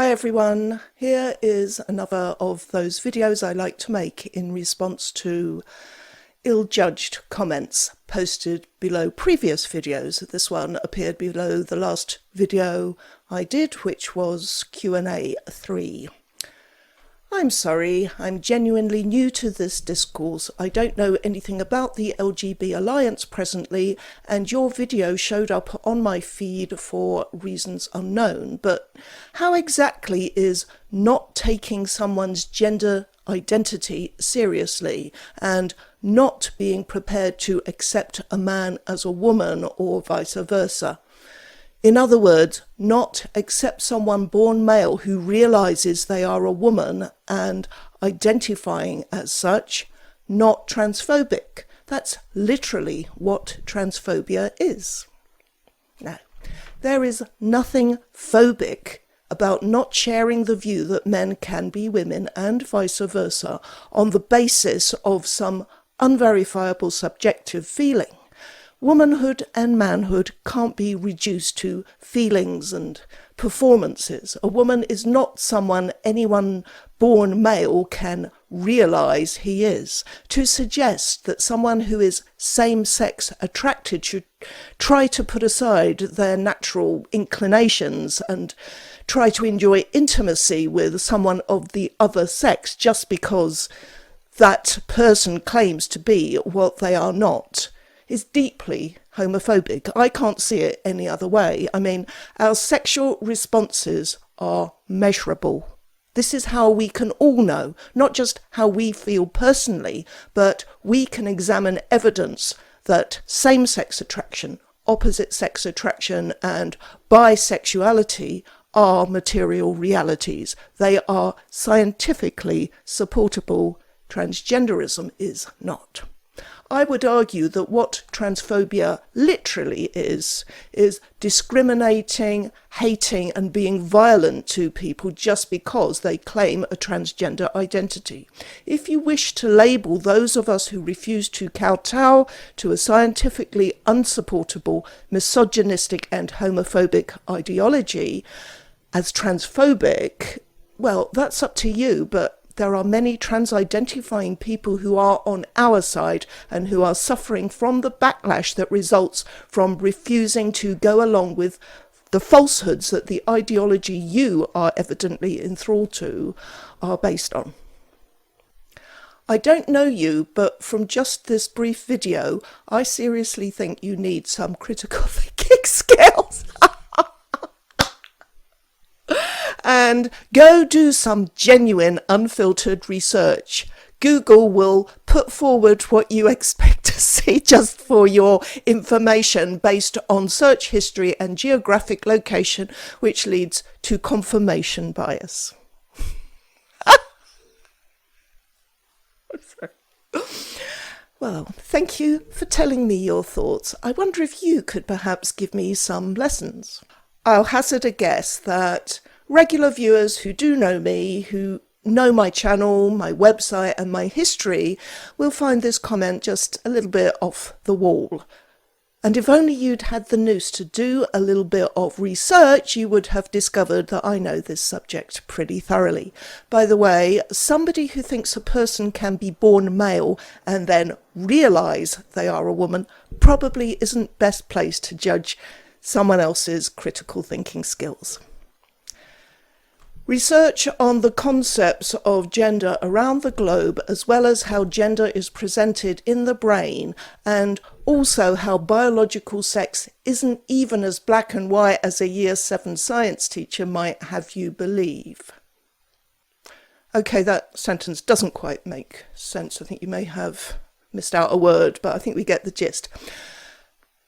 Hi everyone, here is another of those videos I like to make in response to ill-judged comments posted below previous videos. This one appeared below the last video I did, which was Q&A 3. I'm sorry, I'm genuinely new to this discourse. I don't know anything about the LGB Alliance presently, and your video showed up on my feed for reasons unknown. But how exactly is not taking someone's gender identity seriously and not being prepared to accept a man as a woman or vice versa? In other words, not accept someone born male who realizes they are a woman and identifying as such, not transphobic. That's literally what transphobia is. Now, there is nothing phobic about not sharing the view that men can be women and vice versa on the basis of some unverifiable subjective feeling. Womanhood and manhood can't be reduced to feelings and performances. A woman is not someone anyone born male can realize he is. To suggest that someone who is same-sex attracted should try to put aside their natural inclinations and try to enjoy intimacy with someone of the other sex just because that person claims to be what they are not is deeply homophobic. I can't see it any other way. I mean, our sexual responses are measurable. This is how we can all know, not just how we feel personally, but we can examine evidence that same-sex attraction, opposite-sex attraction, and bisexuality are material realities. They are scientifically supportable. Transgenderism is not. I would argue that what transphobia literally is discriminating, hating, and being violent to people just because they claim a transgender identity. If you wish to label those of us who refuse to kowtow to a scientifically unsupportable, misogynistic, and homophobic ideology as transphobic, well, that's up to you, but there are many trans-identifying people who are on our side and who are suffering from the backlash that results from refusing to go along with the falsehoods that the ideology you are evidently enthralled to are based on. I don't know you, but from just this brief video, I seriously think you need some critical thinking skills. And go do some genuine, unfiltered research. Google will put forward what you expect to see just for your information based on search history and geographic location, which leads to confirmation bias. Well, thank you for telling me your thoughts. I wonder if you could perhaps give me some lessons. I'll hazard a guess that regular viewers who do know me, who know my channel, my website and my history, will find this comment just a little bit off the wall. And if only you'd had the nous to do a little bit of research, you would have discovered that I know this subject pretty thoroughly. By the way, somebody who thinks a person can be born male and then realise they are a woman probably isn't best placed to judge someone else's critical thinking skills. Research on the concepts of gender around the globe, as well as how gender is presented in the brain, and also how biological sex isn't even as black and white as a Year 7 science teacher might have you believe. Okay, that sentence doesn't quite make sense. I think you may have missed out a word, but I think we get the gist.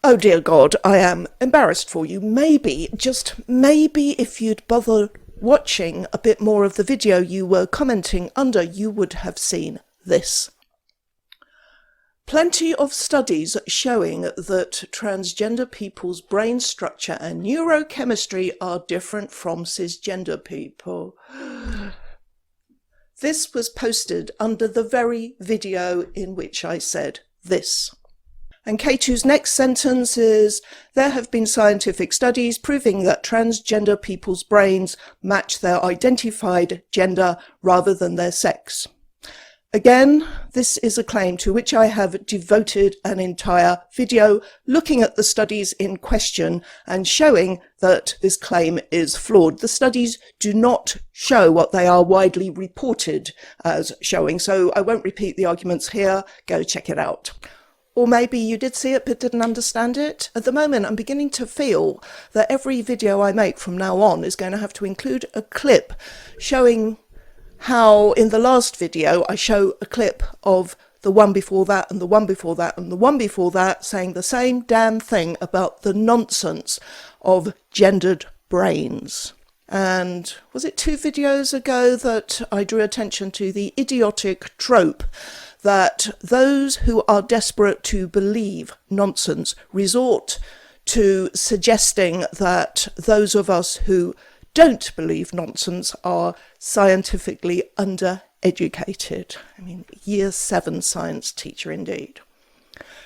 Oh dear God, I am embarrassed for you. Maybe, just maybe, if you'd bother watching a bit more of the video you were commenting under, you would have seen this. Plenty of studies showing that transgender people's brain structure and neurochemistry are different from cisgender people. This was posted under the very video in which I said this. And K2's next sentence is, there have been scientific studies proving that transgender people's brains match their identified gender rather than their sex. Again, this is a claim to which I have devoted an entire video looking at the studies in question and showing that this claim is flawed. The studies do not show what they are widely reported as showing, so I won't repeat the arguments here. Go check it out. Or maybe you did see it but didn't understand it. At the moment, I'm beginning to feel that every video I make from now on is going to have to include a clip showing how in the last video I show a clip of the one before that and the one before that and the one before that saying the same damn thing about the nonsense of gendered brains. And was it 2 videos ago that I drew attention to the idiotic trope that those who are desperate to believe nonsense resort to suggesting that those of us who don't believe nonsense are scientifically undereducated. I mean, year 7 science teacher indeed.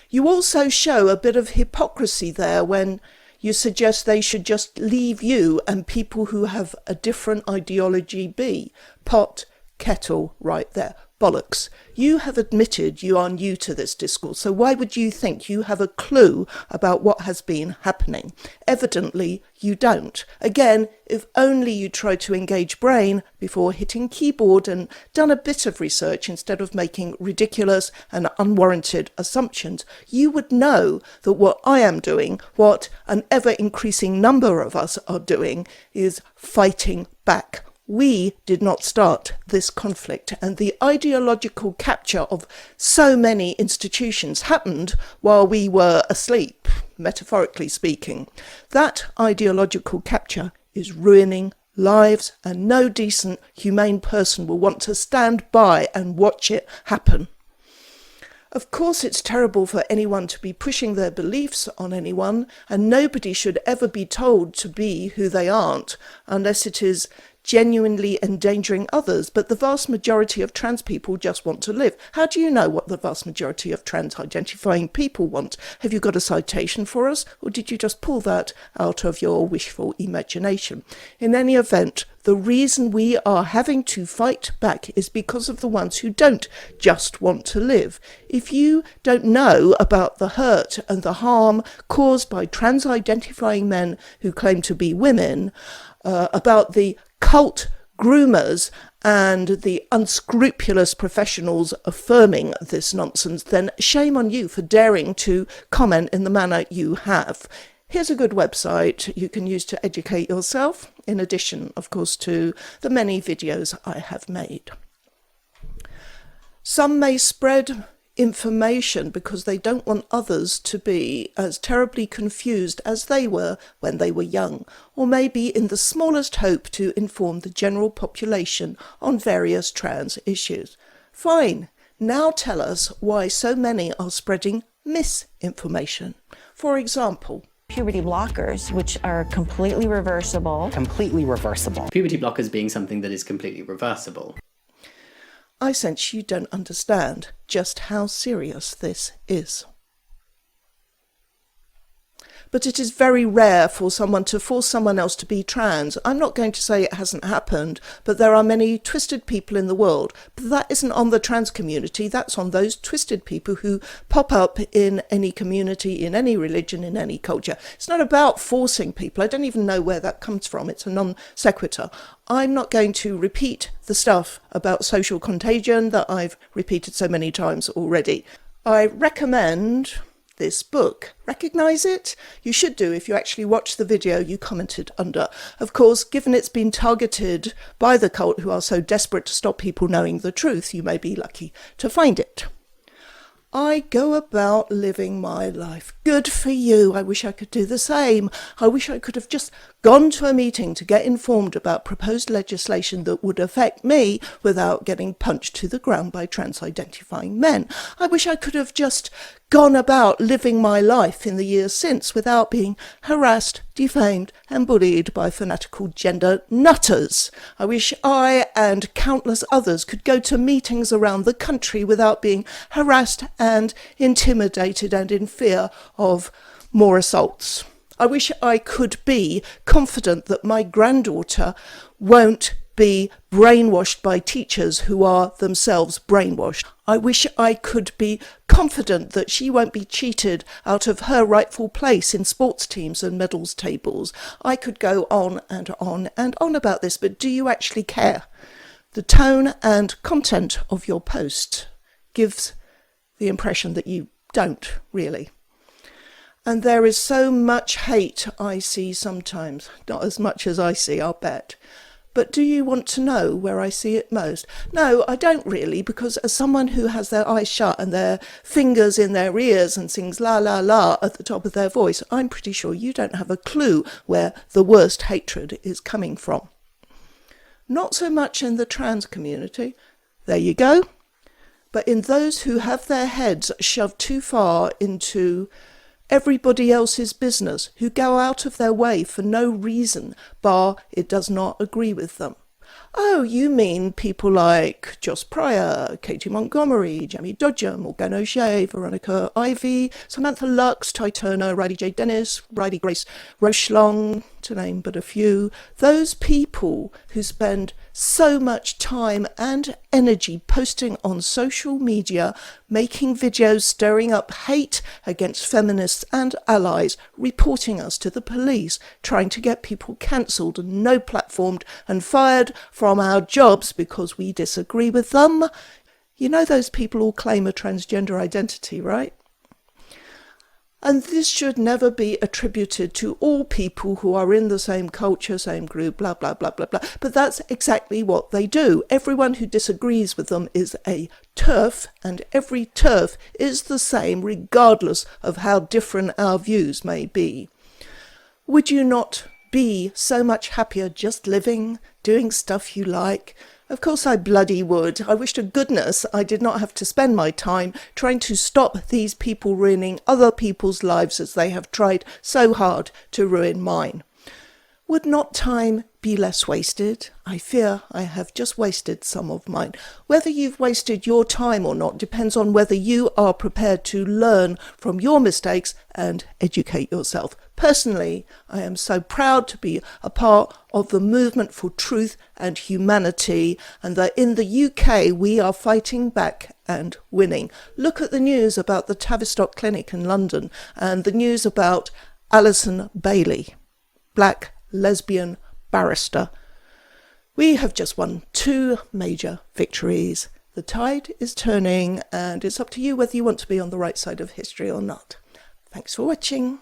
You also show a bit of hypocrisy there when you suggest they should just leave you and people who have a different ideology be. Pot, kettle, right there. Bollocks. You have admitted you are new to this discourse, so why would you think you have a clue about what has been happening? Evidently, you don't. Again, if only you tried to engage brain before hitting keyboard and done a bit of research instead of making ridiculous and unwarranted assumptions, you would know that what I am doing, what an ever-increasing number of us are doing, is fighting back. We did not start this conflict, and the ideological capture of so many institutions happened while we were asleep, metaphorically speaking. That ideological capture is ruining lives, and no decent, humane person will want to stand by and watch it happen. Of course, it's terrible for anyone to be pushing their beliefs on anyone, and nobody should ever be told to be who they aren't, unless it is genuinely endangering others, but the vast majority of trans people just want to live. How do you know what the vast majority of trans identifying people want? Have you got a citation for us, or did you just pull that out of your wishful imagination? In any event, the reason we are having to fight back is because of the ones who don't just want to live. If you don't know about the hurt and the harm caused by trans identifying men who claim to be women, about the cult groomers and the unscrupulous professionals affirming this nonsense, then shame on you for daring to comment in the manner you have. Here's a good website you can use to educate yourself, in addition, of course, to the many videos I have made. Some may spread information because they don't want others to be as terribly confused as they were when they were young, or maybe in the smallest hope to inform the general population on various trans issues. Fine, now tell us why so many are spreading misinformation. For example, puberty blockers, which are completely reversible. Completely reversible. Puberty blockers being something that is completely reversible. I sense you don't understand just how serious this is. But it is very rare for someone to force someone else to be trans. I'm not going to say it hasn't happened, but there are many twisted people in the world. But that isn't on the trans community, that's on those twisted people who pop up in any community, in any religion, in any culture. It's not about forcing people. I don't even know where that comes from. It's a non sequitur. I'm not going to repeat the stuff about social contagion that I've repeated so many times already. I recommend this book. Recognise it? You should do if you actually watch the video you commented under. Of course, given it's been targeted by the cult who are so desperate to stop people knowing the truth, you may be lucky to find it. I go about living my life. Good for you. I wish I could do the same. I wish I could have just gone to a meeting to get informed about proposed legislation that would affect me without getting punched to the ground by trans-identifying men. I wish I could have just gone about living my life in the years since without being harassed, defamed and bullied by fanatical gender nutters. I wish I and countless others could go to meetings around the country without being harassed and intimidated and in fear of more assaults. I wish I could be confident that my granddaughter won't be brainwashed by teachers who are themselves brainwashed. I wish I could be confident that she won't be cheated out of her rightful place in sports teams and medals tables. I could go on and on and on about this, but do you actually care? The tone and content of your post gives the impression that you don't really. And there is so much hate I see sometimes, not as much as I see, I'll bet. But do you want to know where I see it most? No, I don't really, because as someone who has their eyes shut and their fingers in their ears and sings la la la at the top of their voice, I'm pretty sure you don't have a clue where the worst hatred is coming from. Not so much in the trans community, there you go, but in those who have their heads shoved too far into everybody else's business, who go out of their way for no reason, bar it does not agree with them. Oh, you mean people like Joss Pryor, Katie Montgomery, Jamie Dodger, Morgan O'Shea, Veronica Ivy, Samantha Lux, Ty Turner, Riley J. Dennis, Riley Grace Rochelong, to name but a few. Those people who spend so much time and energy posting on social media, making videos stirring up hate against feminists and allies, reporting us to the police, trying to get people cancelled and no-platformed and fired from our jobs because we disagree with them. You know those people all claim a transgender identity, right? And this should never be attributed to all people who are in the same culture, same group, blah, blah, blah, blah, blah. But that's exactly what they do. Everyone who disagrees with them is a TERF, and every TERF is the same regardless of how different our views may be. Would you not be so much happier just living, doing stuff you like? Of course I bloody would. I wish to goodness I did not have to spend my time trying to stop these people ruining other people's lives as they have tried so hard to ruin mine. Would not time be less wasted? I fear I have just wasted some of mine. Whether you've wasted your time or not depends on whether you are prepared to learn from your mistakes and educate yourself. Personally, I am so proud to be a part of the movement for truth and humanity, and that in the UK we are fighting back and winning. Look at the news about the Tavistock Clinic in London and the news about Alison Bailey, black lesbian barrister. We have just won 2 major victories. The tide is turning, and it's up to you whether you want to be on the right side of history or not. Thanks for watching.